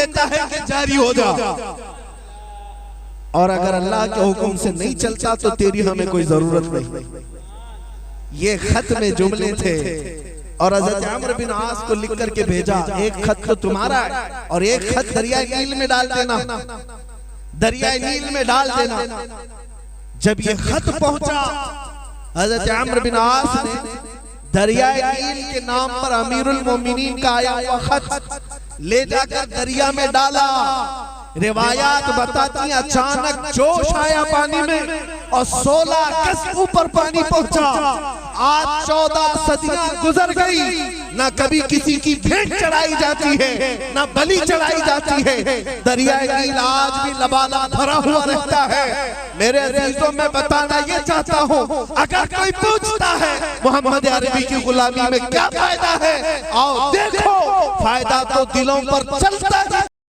دیتا ہے کہ جاری ہو جا، اور اگر اللہ کے حکم سے نہیں چلتا تو تیری ہمیں کوئی ضرورت نہیں۔ یہ خط میں جملے تھے، اور حضرت عمرو بن عاص کو لکھ کر کے بھیجا، ایک خط تو تمہارا ہے اور ایک خط دریائے نیل میں ڈال دینا، دریائے نیل میں ڈال دینا۔ جب یہ خط پہنچا، حضرت عمرو بن عاص نے دریائے نیل کے نام پر امیر المومنین کا آیا ہوا خط لے جا کر دریا میں ڈالا۔ روایات بتاتی ہیں اچانک جوش آیا پانی میں اور 16 گز اوپر پانی پہنچا۔ آج 14 صدیاں گزر گئی، نہ کبھی کسی کی بھیڑ چڑھائی جاتی ہے نہ بلی چڑھائی جاتی ہے۔ دریائے نیل آج بھی لبالب بھرا ہوا رہتا ہے۔ میرے عزیزوں میں بتانا یہ چاہتا ہوں، اگر کوئی پوچھتا ہے محمد عربی کی غلامی میں کیا فائدہ ہے، آؤ دیکھو فائدہ تو دلوں پر چلتا ہے۔